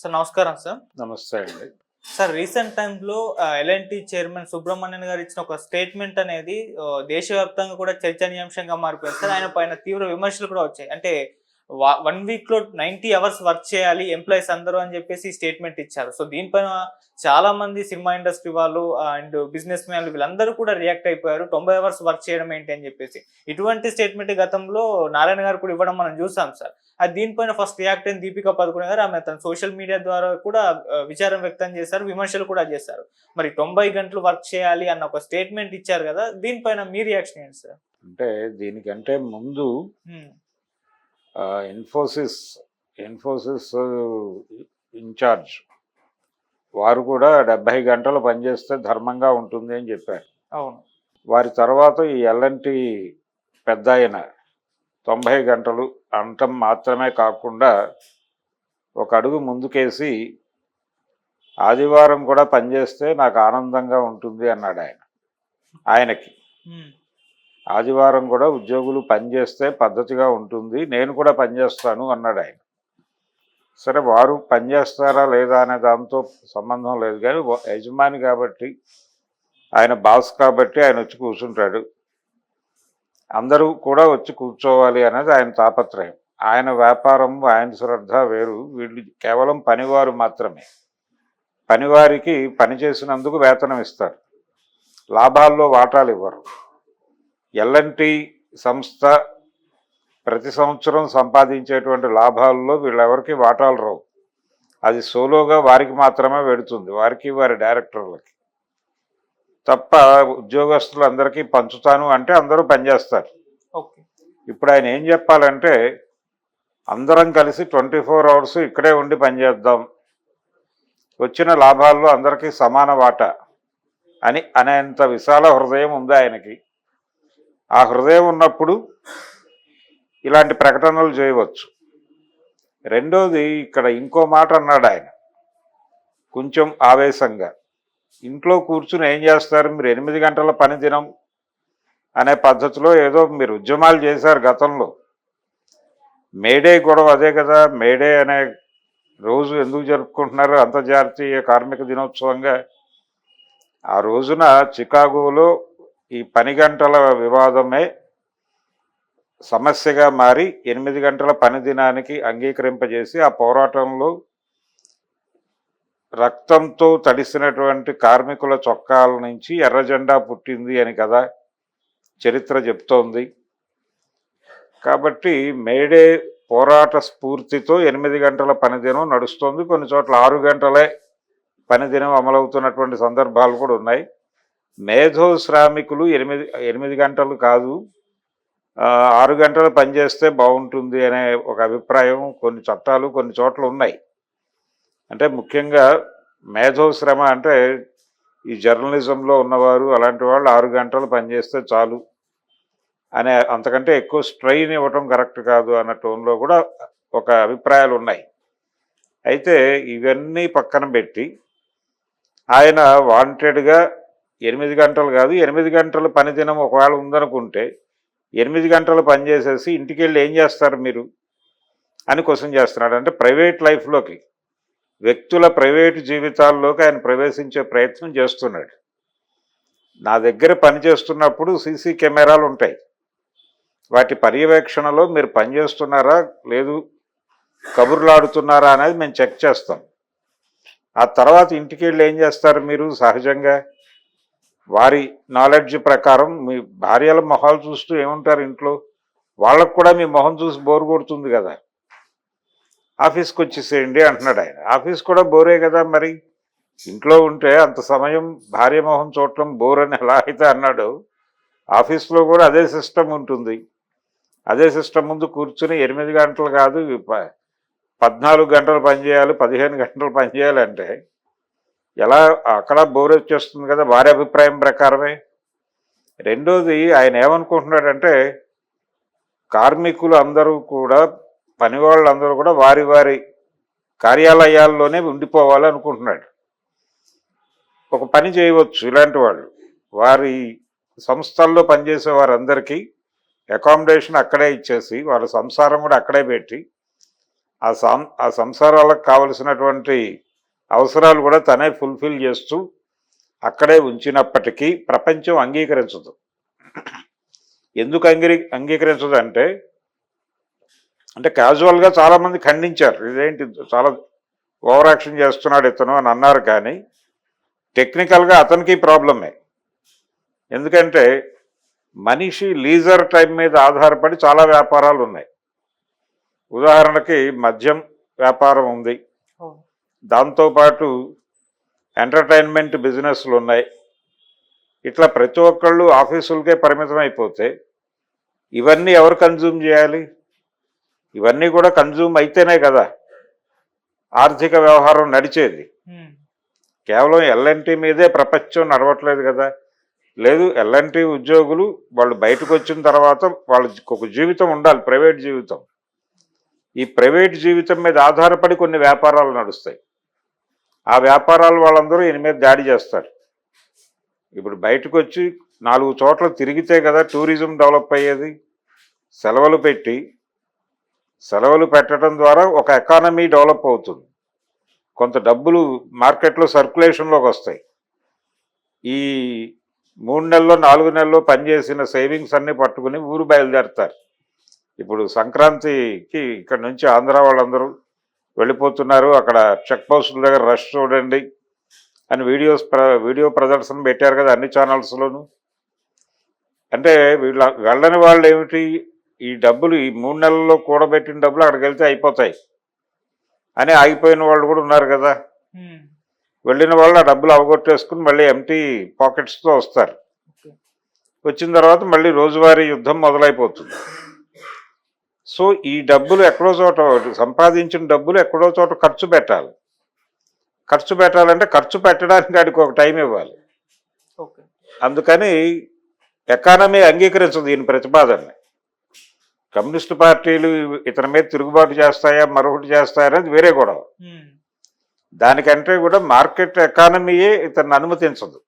Sir నమస్కారం sir. నమస్తే అండి. సార్ రీసెంట్ టైమ్స్‌లో ఎల్ఎన్‌టీ చైర్మన్ సుబ్రహ్మణ్యన్ గారు ఇచ్చిన ఒక స్టేట్మెంట్ అనేది దేశవ్యాప్తంగా కూడా చర్చనీయాంశంగా మారిపోయింది సార్. ఆయన పైన తీవ్ర విమర్శలు కూడా వచ్చాయి. అంటే 1 వీక్‌లో 90 అవర్స్ వర్క్ చేయాలి ఎంప్లాయీస్ అందరూ అని చెప్పేసి స్టేట్మెంట్ ఇచ్చారు. సో దీనిపైన చాలా మంది సినిమా ఇండస్ట్రీ వాళ్ళు అండ్ బిజినెస్ మ్యాన్లు వీళ్ళందరూ కూడా రియాక్ట్ అయిపోయారు. 90 అవర్స్ వర్క్ చేయడం ఏంటి అని చెప్పేసి. ఇటువంటి స్టేట్మెంట్ గతంలో నారాయణ గారు కూడా ఇవ్వడం మనం చూసాం సార్. దీనిపైన ఫస్ట్ రియాక్ట్ అయిన దీపికా పదుకొనె గారు ఆమె తన సోషల్ మీడియా ద్వారా కూడా విచారం వ్యక్తం చేశారు, విమర్శలు కూడా చేశారు. మరి 90 గంటలు వర్క్ చేయాలి అన్న ఒక స్టేట్మెంట్ ఇచ్చారు కదా, దీనిపైన మీ రియాక్షన్ ఏంటి సార్? అంటే దీనికంటే ముందు ఇన్ఫోసిస్ ఇన్ఛార్జ్ వారు కూడా 70 గంటలు పనిచేస్తే ధర్మంగా ఉంటుంది అని చెప్పారు. అవును. వారి తర్వాత ఈ ఎల్ఎన్టీ పెద్ద ఆయన 90 గంటలు అనటం మాత్రమే కాకుండా ఒక అడుగు ముందుకేసి ఆదివారం కూడా పనిచేస్తే నాకు ఆనందంగా ఉంటుంది అన్నాడు ఆయనకి. ఆదివారం కూడా ఉద్యోగులు పనిచేస్తే పద్ధతిగా ఉంటుంది, నేను కూడా పనిచేస్తాను అన్నాడు ఆయన. సరే, వారు పనిచేస్తారా లేదా అనే దాంతో సంబంధం లేదు, కానీ యజమాని కాబట్టి, ఆయన బాస్ కాబట్టి ఆయన వచ్చి కూర్చుంటాడు. అందరూ కూడా వచ్చి కూర్చోవాలి అనేది ఆయన తాపత్రయం. ఆయన వ్యాపారం, ఆయన శ్రద్ధ వేరు. వీళ్ళు కేవలం పనివారు మాత్రమే. పనివారికి పని చేసినందుకు వేతనం ఇస్తారు, లాభాల్లో వాటాలు ఇవ్వరు. ఎల్ఎన్టీ సంస్థ ప్రతి సంవత్సరం సంపాదించేటువంటి లాభాల్లో వీళ్ళెవరికి వాటాలు రావు. అది సోలోగా వారికి మాత్రమే వెడుతుంది, వారికి వారి డైరెక్టర్లకి తప్ప. ఉద్యోగస్తులు అందరికీ పంచుతాను అంటే అందరూ పనిచేస్తారు. ఇప్పుడు ఆయన ఏం చెప్పాలంటే, అందరం కలిసి 24 అవర్స్ ఇక్కడే ఉండి పనిచేద్దాం, వచ్చిన లాభాల్లో అందరికీ సమాన వాటా అని అనేంత విశాల హృదయం ఉంది ఆయనకి. ఆ హృదయం ఉన్నప్పుడు ఇలాంటి ప్రకటనలు చేయవచ్చు. రెండోది, ఇక్కడ ఇంకో మాట అన్నాడు ఆయన కొంచెం ఆవేశంగా. ఇంట్లో కూర్చుని ఏం చేస్తారు మీరు, 8 గంటల పని దినం అనే పద్ధతిలో ఏదో మీరు ఉద్యమాలు చేశారు గతంలో. మేడే గొడవ అదే కదా. మేడే అనే రోజు ఎందుకు జరుపుకుంటున్నారు అంతర్జాతీయ కార్మిక దినోత్సవంగా? ఆ రోజున చికాగోలో ఈ పని గంటల వివాదమే సమస్యగా మారి 8 గంటల పని దినానికి అంగీకరింపజేసి ఆ పోరాటంలో రక్తంతో తడిసినటువంటి కార్మికుల చొక్కాల నుంచి ఎర్ర జెండా పుట్టింది అని కదా చరిత్ర చెప్తోంది. కాబట్టి మేడే పోరాట స్ఫూర్తితో 8 గంటల పనిదినం నడుస్తోంది. కొన్ని చోట్ల 6 గంటలే పనిదినం అమలవుతున్నటువంటి సందర్భాలు కూడా ఉన్నాయి. మేధో శ్రామికులు 8 గంటలు కాదు, 6 గంటలు పనిచేస్తే బాగుంటుంది అనే ఒక అభిప్రాయం కొన్ని చట్టాలు కొన్ని చోట్ల ఉన్నాయి. అంటే ముఖ్యంగా మేధోశ్రమ అంటే ఈ జర్నలిజంలో ఉన్నవారు అలాంటి వాళ్ళు 6 గంటలు పనిచేస్తే చాలు అనే, అంతకంటే ఎక్కువ స్ట్రెయిన్ ఇవ్వటం కరెక్ట్ కాదు అన్న టోన్లో కూడా ఒక అభిప్రాయాలు ఉన్నాయి. అయితే ఇవన్నీ పక్కన పెట్టి ఆయన వాంటెడ్గా 8 గంటలు కాదు, 8 గంటల పని దినం ఒకవేళ ఉందనుకుంటే 8 గంటలు పనిచేసేసి ఇంటికి వెళ్ళి ఏం చేస్తారు మీరు అని క్వశ్చన్ చేస్తున్నాడు. అంటే ప్రైవేట్ లైఫ్లోకి, వ్యక్తుల ప్రైవేటు జీవితాల్లోకి ఆయన ప్రవేశించే ప్రయత్నం చేస్తున్నాడు. నా దగ్గర పని చేస్తున్నప్పుడు సీసీ కెమెరాలు ఉంటాయి, వాటి పర్యవేక్షణలో మీరు పనిచేస్తున్నారా లేదు కబుర్లాడుతున్నారా అనేది మేము చెక్ చేస్తాం. ఆ తర్వాత ఇంటికి వెళ్ళి ఏం చేస్తారు మీరు? సహజంగా వారి నాలెడ్జ్ ప్రకారం మీ భార్యల మొహాలు చూస్తూ ఏముంటారు ఇంట్లో, వాళ్ళకు కూడా మీ మొహం చూసి బోరు కొడుతుంది కదా, ఆఫీస్కి వచ్చేసేయండి అంటున్నాడు ఆయన. ఆఫీస్ కూడా బోరే కదా. మరి ఇంట్లో ఉంటే అంత సమయం భార్య మొహం చూడటం బోర్ అని ఎలా అయితే అన్నాడు, ఆఫీస్లో కూడా అదే సిస్టమ్ ఉంటుంది. అదే సిస్టమ్ ముందు కూర్చుని 8 గంటలు కాదు 14 గంటలు పనిచేయాలి, 15 గంటలు పనిచేయాలి అంటే ఎలా? అక్కడ బోర్ వచ్చేస్తుంది కదా వారి అభిప్రాయం ప్రకారమే. రెండోది, ఆయన ఏమనుకుంటున్నాడంటే కార్మికులు అందరూ కూడా, పని వాళ్ళందరూ కూడా వారి వారి కార్యాలయాల్లోనే ఉండిపోవాలి అనుకుంటున్నాడు. ఒక పని చేయవచ్చు ఇలాంటి వాళ్ళు, వారి సంస్థల్లో పనిచేసే వారందరికీ అకామిడేషన్ అక్కడే ఇచ్చేసి వాళ్ళ సంసారం కూడా అక్కడే పెట్టి ఆ సంసారాలకు కావలసినటువంటి అవసరాలు కూడా తనే ఫుల్ఫిల్ చేస్తూ అక్కడే ఉంచినప్పటికీ ప్రపంచం అంగీకరించదు. ఎందుకు అంగీకరించదు అంటే క్యాజువల్గా చాలామంది ఖండించారు, ఇదేంటి చాలా ఓవర్ యాక్షన్ చేస్తున్నాడు ఇతను అని అన్నారు. కానీ టెక్నికల్గా అతనికి ప్రాబ్లమే. ఎందుకంటే మనిషి లీజర్ టైం మీద ఆధారపడి చాలా వ్యాపారాలు ఉన్నాయి. ఉదాహరణకి మద్యం వ్యాపారం ఉంది, దాంతోపాటు ఎంటర్టైన్మెంట్ బిజినెస్లు ఉన్నాయి. ఇట్లా ప్రతి ఒక్కళ్ళు ఆఫీసులకే పరిమితం అయిపోతే ఇవన్నీ ఎవరు కన్జ్యూమ్ చేయాలి? ఇవన్నీ కూడా కన్జ్యూమ్ అయితేనే కదా ఆర్థిక వ్యవహారం నడిచేది. కేవలం ఎల్ఎన్టీ మీదే ప్రపంచం నడవట్లేదు కదా. లేదు, ఎల్ఎన్టీ ఉద్యోగులు వాళ్ళు బయటకు వచ్చిన తర్వాత వాళ్ళకి ఒక జీవితం ఉండాలి, ప్రైవేట్ జీవితం. ఈ ప్రైవేట్ జీవితం మీద ఆధారపడి కొన్ని వ్యాపారాలు నడుస్తాయి. ఆ వ్యాపారాలు వాళ్ళందరూ ఈయన మీద దాడి చేస్తారు. ఇప్పుడు బయటకు వచ్చి 4 చోట్ల తిరిగితే కదా టూరిజం డెవలప్ అయ్యేది. సెలవులు పెట్టడం ద్వారా ఒక ఎకానమీ డెవలప్ అవుతుంది, కొంత డబ్బులు మార్కెట్లో సర్క్యులేషన్లోకి వస్తాయి. ఈ 3 నెలల్లో 4 నెలల్లో పనిచేసిన సేవింగ్స్ అన్నీ పట్టుకుని ఊరు బయలుదేరుతారు. ఇప్పుడు సంక్రాంతికి ఇక్కడ నుంచి ఆంధ్ర వాళ్ళందరూ వెళ్ళిపోతున్నారు. అక్కడ చెక్ పోస్టుల దగ్గర రష్ చూడండి అని వీడియో ప్రదర్శన పెట్టారు కదా అన్ని ఛానల్స్లోనూ. అంటే వెళ్ళని వాళ్ళు ఏమిటి, ఈ డబ్బులు ఈ 3 నెలల్లో కూడబెట్టిన డబ్బులు అక్కడికి వెళ్తే అయిపోతాయి అని ఆగిపోయిన వాళ్ళు కూడా ఉన్నారు కదా. వెళ్ళిన వాళ్ళు ఆ డబ్బులు అవగొట్టేసుకుని మళ్ళీ ఎంటీ పాకెట్స్తో వస్తారు. వచ్చిన తర్వాత మళ్ళీ రోజువారీ యుద్ధం మొదలైపోతుంది. సో ఈ డబ్బులు ఎక్కడో చోట, సంపాదించిన డబ్బులు ఎక్కడో చోట ఖర్చు పెట్టాలి. ఖర్చు పెట్టాలంటే ఖర్చు పెట్టడానికి వాడికి ఒక టైం ఇవ్వాలి. అందుకని ఎకానమీ అంగీకరించదు దీని ప్రతిపాదనని. కమ్యూనిస్టు పార్టీలు ఇతని మీద తిరుగుబాటు చేస్తాయా మరొకటి చేస్తాయా అనేది వేరే గొడవ. దానికంటే కూడా మార్కెట్ ఎకానమీయే ఇతన్ని అనుమతించదు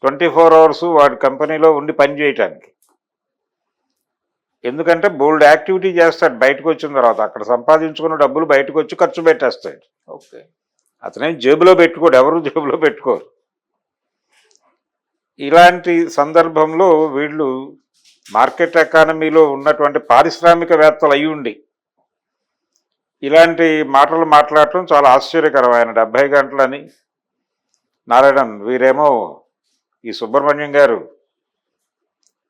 24 hours వాడి కంపెనీలో ఉండి పని చేయటానికి. ఎందుకంటే బోల్డ్ యాక్టివిటీ చేస్తాడు బయటకు వచ్చిన తర్వాత. అక్కడ సంపాదించుకున్న డబ్బులు బయటకు వచ్చి ఖర్చు పెట్టేస్తాడు. అతనేం జేబులో పెట్టుకోడు, ఎవరు జేబులో పెట్టుకోరు. ఇలాంటి సందర్భంలో వీళ్ళు మార్కెట్ ఎకానమీలో ఉన్నటువంటి పారిశ్రామికవేత్తలు అయి ఉండి ఇలాంటి మాటలు మాట్లాడటం చాలా ఆశ్చర్యకరమైన. 70 గంటలని నారాయణన్, వీరేమో ఈ సుబ్రహ్మణ్యం గారు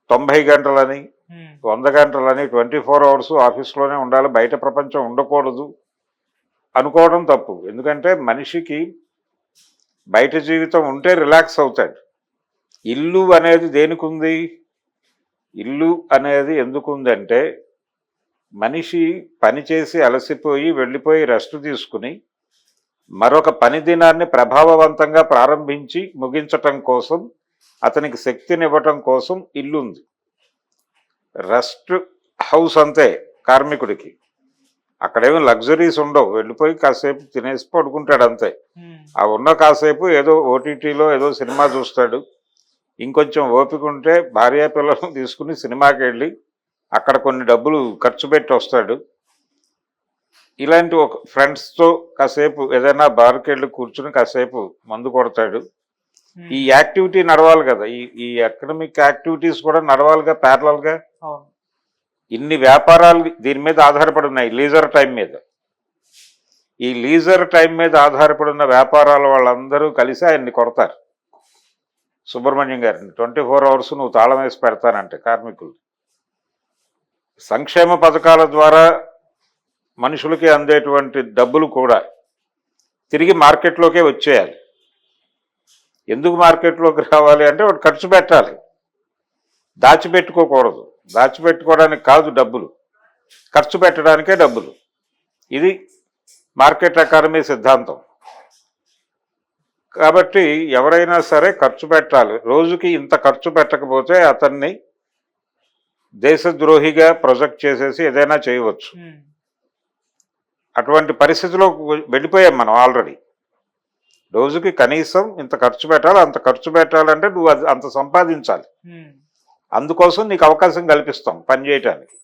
90 గంటలని 100 గంటలని 24 hours ఆఫీస్లోనే ఉండాలి, బయట ప్రపంచం ఉండకూడదు అనుకోవడం తప్పు. ఎందుకంటే మనిషికి బయట జీవితం ఉంటే రిలాక్స్ అవుతాడు. ఇల్లు అనేది దేనికి ఉంది? ఇల్లు అనేది ఎందుకు ఉందంటే మనిషి పనిచేసి అలసిపోయి వెళ్ళిపోయి రెస్ట్ తీసుకుని మరొక పని దినాన్ని ప్రభావవంతంగా ప్రారంభించి ముగించటం కోసం, అతనికి శక్తినివ్వటం కోసం ఇల్లు ఉంది. రెస్ట్ హౌస్ అంతే కార్మికుడికి. అక్కడేమీ లగ్జరీస్ ఉండవు, వెళ్ళిపోయి కాసేపు తినేసి పడుకుంటాడు అంతే. ఆ ఉన్న కాసేపు ఏదో ఓటీటీలో ఏదో సినిమా చూస్తాడు, ఇంకొంచెం ఓపిక ఉంటే భార్యా పిల్లలను తీసుకుని సినిమాకి వెళ్ళి అక్కడ కొన్ని డబ్బులు ఖర్చు పెట్టి వస్తాడు. ఇలాంటి ఒక ఫ్రెండ్స్తో కాసేపు ఏదైనా బార్కి వెళ్ళి కూర్చుని కాసేపు మందు కొడతాడు. ఈ యాక్టివిటీ నడవాలి కదా, ఈ ఎకనామిక్ యాక్టివిటీస్ కూడా నడవాలిగా ప్యారలల్గా. ఇన్ని వ్యాపారాలు దీని మీద ఆధారపడి ఉన్నాయి, లీజర్ టైం మీద. ఈ లీజర్ టైం మీద ఆధారపడి ఉన్న వ్యాపారాల వాళ్ళందరూ కలిసి ఆయన్ని కొడతారు సుబ్రహ్మణ్యం గారిని. 24 hours నువ్వు తాళం వేసి పెడతానంటే కార్మికులు. సంక్షేమ పథకాల ద్వారా మనుషులకి అందేటువంటి డబ్బులు కూడా తిరిగి మార్కెట్లోకే వచ్చేయాలి. ఎందుకు మార్కెట్లోకి రావాలి అంటే వాడు ఖర్చు పెట్టాలి, దాచిపెట్టుకోకూడదు. దాచిపెట్టుకోవడానికి కాదు డబ్బులు, ఖర్చు పెట్టడానికే డబ్బులు. ఇది మార్కెట్ ఎకానమీ సిద్ధాంతం. కాబట్టి ఎవరైనా సరే ఖర్చు పెట్టాలి. రోజుకి ఇంత ఖర్చు పెట్టకపోతే అతన్ని దేశద్రోహిగా ప్రొజెక్ట్ చేసేసి ఏదైనా చేయవచ్చు. అటువంటి పరిస్థితిలో వెళ్ళిపోయాం మనం ఆల్రెడీ. రోజుకి కనీసం ఇంత ఖర్చు పెట్టాలి, అంత ఖర్చు పెట్టాలంటే నువ్వు అంత సంపాదించాలి. అందుకోసం నీకు అవకాశం కల్పిస్తాం పని చేయటానికి.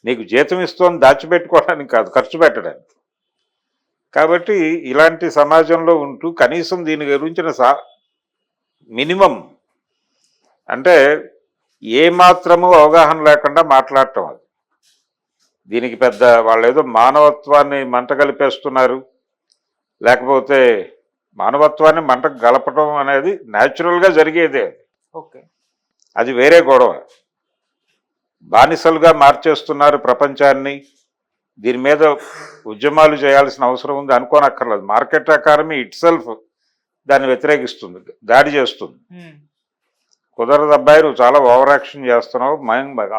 నీకు జీతం ఇస్తోంది దాచిపెట్టుకోవడానికి కాదు, ఖర్చు పెట్టడానికి. కాబట్టి ఇలాంటి సమాజంలో ఉంటూ కనీసం దీని గురించిన మినిమం అంటే ఏమాత్రము అవగాహన లేకుండా మాట్లాడటం అది. దీనికి పెద్ద వాళ్ళు ఏదో మానవత్వాన్ని మంట కలిపేస్తున్నారు, లేకపోతే మానవత్వాన్ని మంట గలపడం అనేది న్యాచురల్గా జరిగేదే. ఓకే, అది వేరే గొడవ. బానిసలుగా మార్చేస్తున్నారు ప్రపంచాన్ని, దీని మీద ఉద్యమాలు చేయాల్సిన అవసరం ఉంది అనుకోనక్కర్లేదు. మార్కెట్ ఎకానమీ ఇట్ సెల్ఫ్ దాన్ని వ్యతిరేకిస్తుంది, దాడి చేస్తుంది. కుదరదు అబ్బాయి, నువ్వు చాలా ఓవర్ యాక్షన్ చేస్తున్నావు.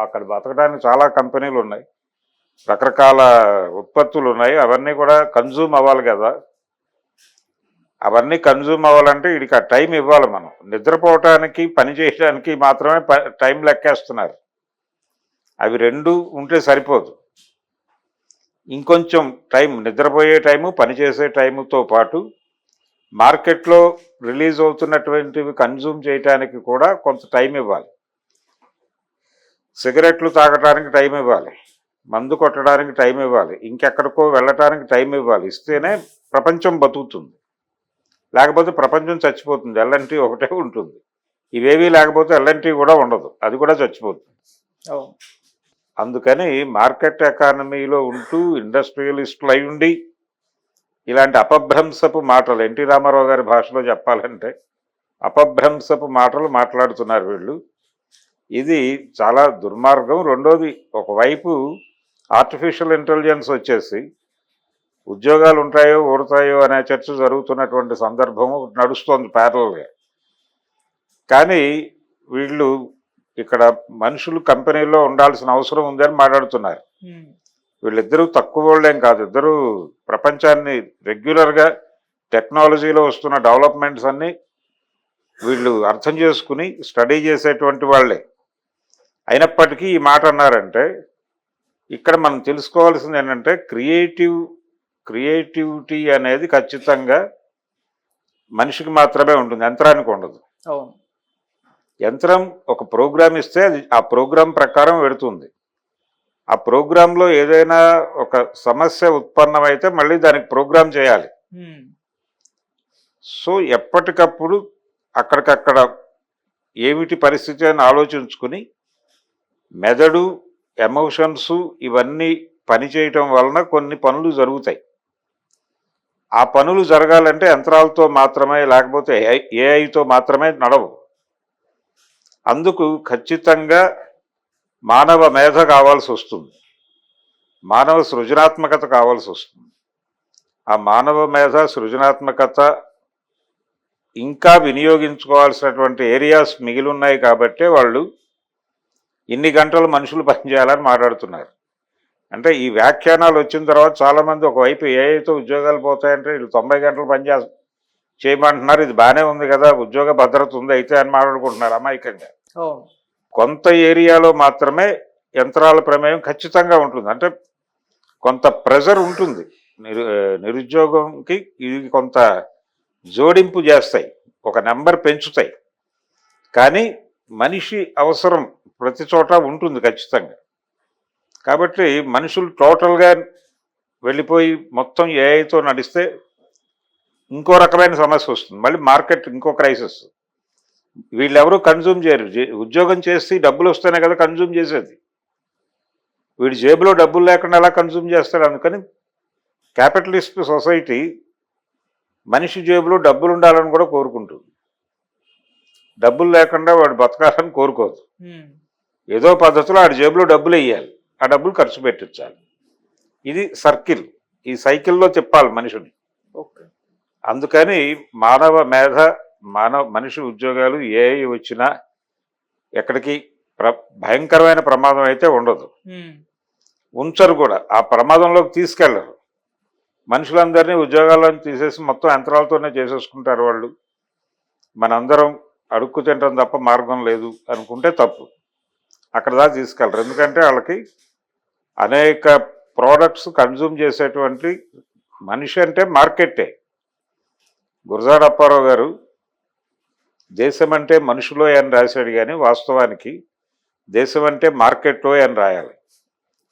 అక్కడ బతకడానికి చాలా కంపెనీలు ఉన్నాయి, రకరకాల ఉత్పత్తులు ఉన్నాయి, అవన్నీ కూడా కన్జ్యూమ్ అవ్వాలి కదా. అవన్నీ కన్జ్యూమ్ అవ్వాలంటే వీడికి ఆ టైం ఇవ్వాలి. మనం నిద్రపోవటానికి పని చేయడానికి మాత్రమే టైం లెక్కేస్తున్నారు. అవి రెండు ఉంటే సరిపోదు. ఇంకొంచెం టైం, నిద్రపోయే టైము, పనిచేసే టైముతో పాటు మార్కెట్లో రిలీజ్ అవుతున్నటువంటివి కన్జ్యూమ్ చేయడానికి కూడా కొంత టైం ఇవ్వాలి. సిగరెట్లు తాగటానికి టైం ఇవ్వాలి, మందు కొట్టడానికి టైం ఇవ్వాలి, ఇంకెక్కడికో వెళ్ళటానికి టైం ఇవ్వాలి. ఇస్తేనే ప్రపంచం బతుకుతుంది, లేకపోతే ప్రపంచం చచ్చిపోతుంది. ఎల్ఎన్టీ ఒకటే ఉంటుంది. ఇవేవీ లేకపోతే ఎల్ఎన్టీ కూడా ఉండదు, అది కూడా చచ్చిపోతుంది. అందుకని మార్కెట్ ఎకానమీలో ఉంటూ ఇండస్ట్రియలిస్టులు అయి ఉండి ఇలాంటి అపభ్రంశపు మాటలు, ఎన్టీ రామారావు గారి భాషలో చెప్పాలంటే అపభ్రంశపు మాటలు మాట్లాడుతున్నారు వీళ్ళు. ఇది చాలా దుర్మార్గం. రెండోది, ఒకవైపు ఆర్టిఫిషియల్ ఇంటెలిజెన్స్ వచ్చేసి ఉద్యోగాలు ఉంటాయో ఊడతాయో అనే చర్చ జరుగుతున్నటువంటి సందర్భము నడుస్తోంది ప్యారల్గా. కానీ వీళ్ళు ఇక్కడ మనుషులు కంపెనీలో ఉండాల్సిన అవసరం ఉందని మాట్లాడుతున్నారు. వీళ్ళిద్దరూ తక్కువ వాళ్ళేం కాదు, ఇద్దరు ప్రపంచాన్ని రెగ్యులర్గా టెక్నాలజీలో వస్తున్న డెవలప్మెంట్స్ అన్నీ వీళ్ళు అర్థం చేసుకుని స్టడీ చేసేటువంటి వాళ్ళే. అయినప్పటికీ ఈ మాట అన్నారంటే ఇక్కడ మనం తెలుసుకోవాల్సింది ఏంటంటే క్రియేటివిటీ అనేది ఖచ్చితంగా మనిషికి మాత్రమే ఉంటుంది, యంత్రానికి ఉండదు. యంత్రం ఒక ప్రోగ్రామ్ ఇస్తే అది ఆ ప్రోగ్రాం ప్రకారం పెడుతుంది. ఆ ప్రోగ్రాంలో ఏదైనా ఒక సమస్య ఉత్పన్నమైతే మళ్ళీ దానికి ప్రోగ్రామ్ చేయాలి. సో ఎప్పటికప్పుడు అక్కడికక్కడ ఏమిటి పరిస్థితి అని ఆలోచించుకుని మెదడు, ఎమోషన్స్ ఇవన్నీ పనిచేయటం వలన కొన్ని పనులు జరుగుతాయి. ఆ పనులు జరగాలంటే యంత్రాలతో మాత్రమే, లేకపోతే ఏఐతో మాత్రమే నడవు. అందుకు ఖచ్చితంగా మానవ మేధ కావాల్సి వస్తుంది, మానవ సృజనాత్మకత కావాల్సి వస్తుంది. ఆ మానవ మేధ, సృజనాత్మకత ఇంకా వినియోగించుకోవాల్సినటువంటి ఏరియాస్ మిగిలి ఉన్నాయి. కాబట్టి వాళ్ళు ఇన్ని గంటలు మనుషులు పనిచేయాలని మాట్లాడుతున్నారు. అంటే ఈ వ్యాఖ్యానాలు వచ్చిన తర్వాత చాలామంది ఒకవైపు ఏఐతో ఉద్యోగాలు పోతాయంటే వీళ్ళు 90 గంటలు చేయమంటున్నారు, ఇది బాగానే ఉంది కదా, ఉద్యోగ భద్రత ఉంది అయితే అని మాట్లాడుకుంటున్నారు అమాయకంగా. కొంత ఏరియాలో మాత్రమే యంత్రాల ప్రమేయం ఖచ్చితంగా ఉంటుంది. అంటే కొంత ప్రెజర్ ఉంటుంది, నిరుద్యోగంకి ఇది కొంత జోడింపు చేస్తాయి, ఒక నెంబర్ పెంచుతాయి. కానీ మనిషి అవసరం ప్రతి చోట ఉంటుంది ఖచ్చితంగా. కాబట్టి మనుషులు టోటల్గా వెళ్ళిపోయి మొత్తం ఏఐతో నడిస్తే ఇంకో రకమైన సమస్య వస్తుంది, మళ్ళీ మార్కెట్ ఇంకో క్రైసిస్. వీళ్ళెవరూ కన్జ్యూమ్ చేయరు. ఉద్యోగం చేసి డబ్బులు వస్తేనే కదా కన్జ్యూమ్ చేసేది. వీడి జేబులో డబ్బులు లేకుండా ఎలా కన్జ్యూమ్ చేస్తాడు? అందుకని క్యాపిటలిస్ట్ సొసైటీ మనిషి జేబులో డబ్బులు ఉండాలని కూడా కోరుకుంటుంది, డబ్బులు లేకుండా వాడు బతకాలని కోరుకోదు. ఏదో పద్ధతిలో ఆడి జేబులో డబ్బులు వేయాలి, ఆ డబ్బులు ఖర్చు పెట్టించాలి. ఇది సర్కిల్, ఈ సైకిల్లో తిప్పాలి మనిషిని. అందుకని మానవ మేధ, మనిషి ఉద్యోగాలు ఏఐ వచ్చినా ఎక్కడికి భయంకరమైన ప్రమాదం అయితే ఉండదు, ఉంచరు కూడా, ఆ ప్రమాదంలోకి తీసుకెళ్లరు. మనుషులందరినీ ఉద్యోగాలను తీసేసి మొత్తం యంత్రాలతోనే చేసేసుకుంటారు వాళ్ళు. మనందరం అడుక్కు తినడం తప్ప మార్గం లేదు అనుకుంటే తప్పు. అక్కడ దాకా తీసుకెళ్ళరు, ఎందుకంటే వాళ్ళకి అనేక ప్రోడక్ట్స్ కన్జ్యూమ్ చేసేటువంటి మనిషి అంటే మార్కెట్టే. గురజాడ అప్పారావు గారు దేశం అంటే మనుషులో అని రాశాడు, కానీ వాస్తవానికి దేశం అంటే మార్కెట్లో అని రాయాలి.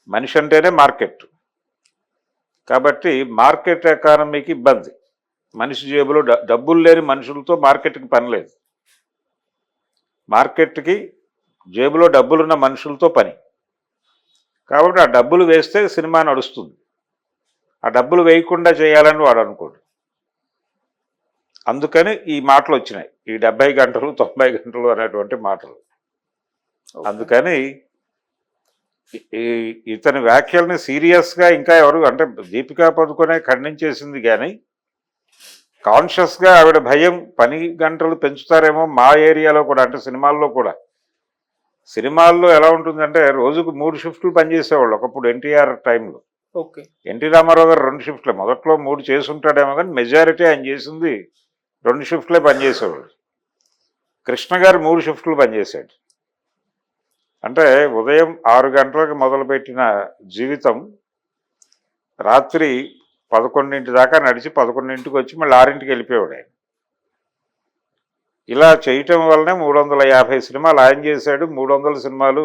మనిషి అంటేనే మార్కెట్. కాబట్టి మార్కెట్ ఎకానమీకి ఇబ్బంది. మనిషి జేబులో డబ్బులు లేని మనుషులతో మార్కెట్కి పని లేదు. మార్కెట్కి జేబులో డబ్బులున్న మనుషులతో పని. కాబట్టి ఆ డబ్బులు వేస్తే సినిమా నడుస్తుంది. ఆ డబ్బులు వేయకుండా చేయాలని వాడు అనుకోడు. అందుకని ఈ మాటలు వచ్చినాయి, ఈ 70 గంటలు 90 గంటలు అనేటువంటి మాటలు. అందుకని ఇతని వ్యాఖ్యల్ని సీరియస్గా ఇంకా ఎవరు అంటే దీపికా పదుకొనే ఖండించేసింది, కానీ కాన్షియస్గా ఆవిడ భయం పని గంటలు పెంచుతారేమో మా ఏరియాలో కూడా, అంటే సినిమాల్లో కూడా. సినిమాల్లో ఎలా ఉంటుందంటే రోజుకు 3 షిఫ్ట్లు పనిచేసేవాళ్ళు ఒకప్పుడు ఎన్టీఆర్ టైంలో. ఓకే. ఎన్టీ రామారావు గారు 2 షిఫ్ట్లే, మొదట్లో 3 చేసుంటాడేమో, కానీ మెజారిటీ ఆయన చేసింది 2 షిఫ్ట్లే పనిచేసేవాడు. కృష్ణ గారు 3 షిఫ్ట్లు పనిచేశాడు. అంటే ఉదయం 6 గంటలకు మొదలుపెట్టిన జీవితం రాత్రి 11 దాకా నడిచి 11కి వచ్చి మళ్ళీ 6కి వెళ్ళిపోయాడు ఆయన. ఇలా చేయటం వల్లనే 350 సినిమాలు ఆయన చేశాడు, 300 సినిమాలు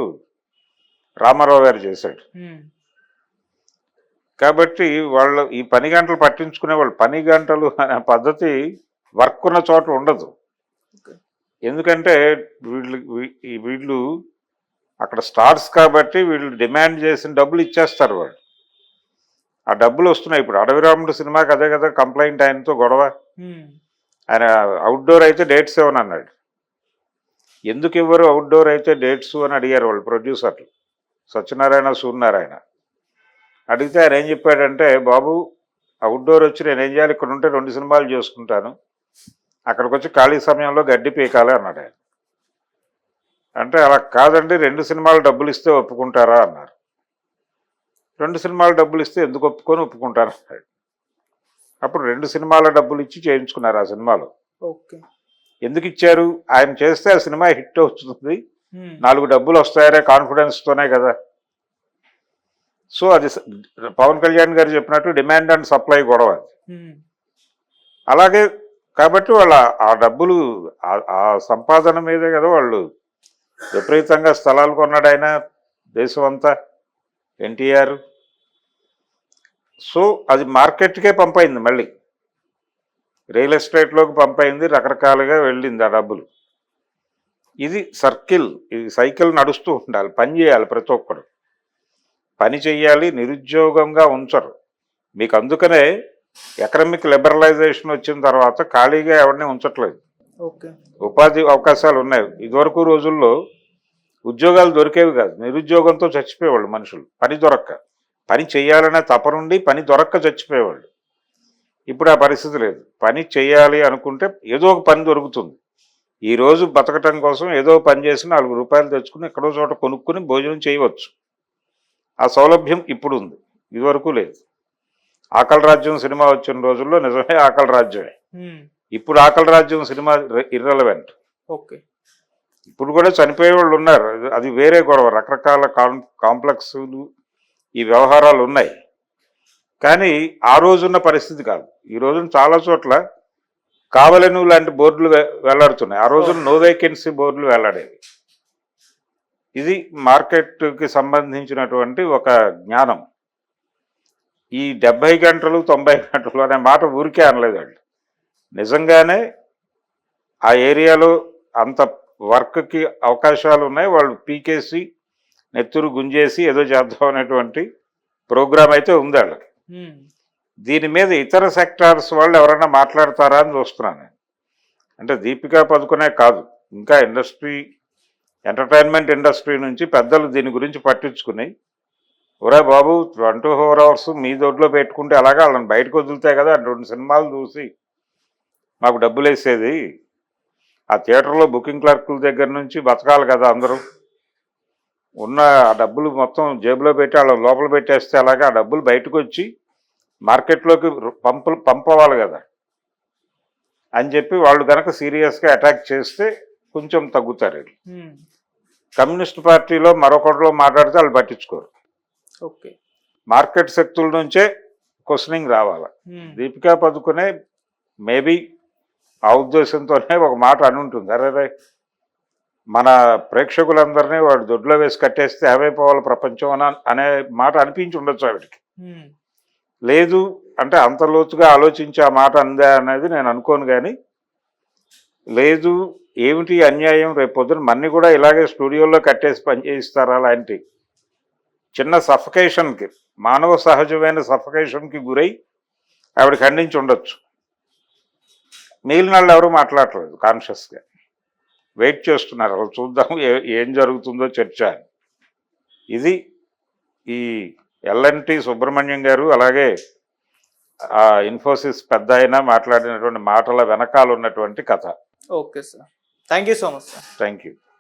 రామారావు గారు చేశాడు. కాబట్టి వాళ్ళు ఈ పని గంటలు పట్టించుకునే వాళ్ళు, పని గంటలు అనే పద్ధతి వర్క్ ఉన్న చోట ఉండదు. ఎందుకంటే వీళ్ళు అక్కడ స్టార్స్ కాబట్టి వీళ్ళు డిమాండ్ చేసిన డబ్బులు ఇచ్చేస్తారు వాళ్ళు. ఆ డబ్బులు వస్తున్నాయి. ఇప్పుడు అడవిరాముడు సినిమాకి అదే కదా కంప్లైంట్, ఆయనతో గొడవ. ఆయన అవుట్డోర్ అయితే డేట్స్ ఇవ్వను అన్నాడు. ఎందుకు ఇవ్వరు అవుట్డోర్ అయితే డేట్స్ అని అడిగారు వాళ్ళు ప్రొడ్యూసర్లు, సత్యనారాయణ సూర్యనారాయణ. అడిగితే ఆయన ఏం చెప్పాడంటే, బాబు అవుట్డోర్ వచ్చి నేను ఏం చేయాలి, ఇక్కడ ఉంటే 2 సినిమాలు చేసుకుంటాను, అక్కడికి వచ్చి ఖాళీ సమయంలో గడ్డి పీకాలి అన్నాడు ఆయన. అంటే అలా కాదండి, 2 సినిమాలు డబ్బులు ఇస్తే ఒప్పుకుంటారా అన్నారు. 2 సినిమాలు డబ్బులు ఇస్తే ఎందుకు ఒప్పుకుంటారు అన్నాడు. అప్పుడు 2 సినిమాల డబ్బులు ఇచ్చి చేయించుకున్నారు ఆ సినిమాలో. ఓకే. ఎందుకు ఇచ్చారు, ఆయన చేస్తే ఆ సినిమా హిట్ అవుతుంది, 4 డబ్బులు వస్తాయనే కాన్ఫిడెన్స్తోనే కదా. సో అది పవన్ కళ్యాణ్ గారు చెప్పినట్టు డిమాండ్ అండ్ సప్లై గొడవ. అలాగే కాబట్టి వాళ్ళ ఆ డబ్బులు ఆ సంపాదన మీదే కదా వాళ్ళు విపరీతంగా స్థలాలు కొన్నాడు ఆయన దేశం అంతా ఎన్టీఆర్. సో అది మార్కెట్కే పంపైంది, మళ్ళీ రియల్ ఎస్టేట్లోకి పంపైంది, రకరకాలుగా వెళ్ళింది ఆ డబ్బులు. ఇది సర్కిల్, ఇది సైకిల్ నడుస్తూ ఉండాలి. పని చేయాలి, ప్రతి ఒక్కరు పని చెయ్యాలి, నిరుద్యోగంగా ఉంచరు మీకు. అందుకనే ఎకనామిక్ లిబరలైజేషన్ వచ్చిన తర్వాత ఖాళీగా ఎవరిని ఉంచట్లేదు. ఉపాధి అవకాశాలు ఉన్నాయి. ఇదివరకు రోజుల్లో ఉద్యోగాలు దొరికేవి కాదు, నిరుద్యోగంతో చచ్చిపోయేవాళ్ళు మనుషులు, పని దొరక్క. పని చేయాలనే తపనుండి పని దొరక్క చచ్చిపోయేవాళ్ళు. ఇప్పుడు ఆ పరిస్థితి లేదు. పని చేయాలి అనుకుంటే ఏదో ఒక పని దొరుకుతుంది. ఈరోజు బతకటం కోసం ఏదో పని చేసి 4 రూపాయలు తెచ్చుకుని ఎక్కడో చోట కొనుక్కుని భోజనం చేయవచ్చు. ఆ సౌలభ్యం ఇప్పుడు ఉంది, ఇదివరకు లేదు. ఆకలి రాజ్యం సినిమా వచ్చిన రోజుల్లో నిజమే ఆకలి రాజ్యమే. ఇప్పుడు ఆకలి రాజ్యం సినిమా ఇర్రెలవెంట్. ఓకే. ఇప్పుడు కూడా చనిపోయే వాళ్ళు ఉన్నారు, అది వేరే గొడవ. రకరకాల కాంప్లెక్స్లు ఈ వ్యవహారాలు ఉన్నాయి. కానీ ఆ రోజున్న పరిస్థితి కాదు. ఈ రోజున చాలా చోట్ల కావలను లాంటి బోర్డులు వెళ్లాడుతున్నాయి. ఆ రోజున నో వేకెన్సీ బోర్డులు వెళ్లాడేవి. ఇది మార్కెట్కి సంబంధించినటువంటి ఒక జ్ఞానం. ఈ 70 గంటలు 90 గంటలు అనే మాట ఊరికే అనలేదు వాళ్ళు. నిజంగానే ఆ ఏరియాలో అంత వర్క్కి అవకాశాలు ఉన్నాయి. వాళ్ళు పీకేసి నెత్తురు గుంజేసి ఏదో చేద్దాం అనేటువంటి ప్రోగ్రామ్ అయితే ఉంది వాళ్ళకి. దీని మీద ఇతర సెక్టార్స్ వాళ్ళు ఎవరైనా మాట్లాడతారా అని చూస్తున్నాను. అంటే దీపికా పదుకొనే కాదు, ఇంకా ఇండస్ట్రీ, ఎంటర్టైన్మెంట్ ఇండస్ట్రీ నుంచి పెద్దలు దీని గురించి పట్టించుకుని, ఒరే బాబు 24 అవర్స్ మీ దొడ్లో పెట్టుకుంటే అలాగా వాళ్ళని బయటకు వదిలితే కదా 2 సినిమాలు చూసి మాకు డబ్బులు వేసేది. ఆ థియేటర్లో బుకింగ్ క్లర్కుల దగ్గర నుంచి బతకాలి కదా అందరూ. ఉన్న ఆ డబ్బులు మొత్తం జేబులో పెట్టి వాళ్ళ లోపల పెట్టేస్తే అలాగా ఆ డబ్బులు బయటకు వచ్చి మార్కెట్లోకి పంపవాలి కదా అని చెప్పి వాళ్ళు కనుక సీరియస్గా అటాక్ చేస్తే కొంచెం తగ్గుతారు. కమ్యూనిస్ట్ పార్టీలో మరొకటిలో మాట్లాడితే వాళ్ళు పట్టించుకోరు. ఓకే. మార్కెట్ శక్తుల నుంచే క్వశ్చనింగ్ రావాలి. దీపికా పదుకొనే మేబీ ఆ ఉద్దేశంతోనే ఒక మాట అని ఉంటుంది, అరే మన ప్రేక్షకులందరినీ వాడు దొడ్లో వేసి కట్టేస్తే ఏమైపోవాలి ప్రపంచం అనే మాట అనిపించి ఉండొచ్చు ఆవిడకి. లేదు అంటే అంత లోతుగా ఆలోచించి ఆ మాట అందా అనేది నేను అనుకోను. కానీ లేదు ఏమిటి అన్యాయం, రేపు పొద్దున మన్ని కూడా ఇలాగే స్టూడియోలో కట్టేసి పని చేయిస్తారా, అలాంటి చిన్న సఫకేషన్కి, మానవ సహజమైన సఫకేషన్కి గురై ఆవిడ ఖండించి ఉండొచ్చు. మిగిలిన వాళ్ళు ఎవరు మాట్లాడలేదు, కాన్షియస్గా వెయిట్ చేస్తున్నారు, అసలు చూద్దాం ఏం జరుగుతుందో చర్చ. ఇది ఈ ఎల్ఎన్టీ సుబ్రహ్మణ్యం గారు అలాగే ఆ ఇన్ఫోసిస్ పెద్ద అయినా మాట్లాడినటువంటి మాటల వెనకాల ఉన్నటువంటి కథ. Okay sir, thank you so much sir. Thank you.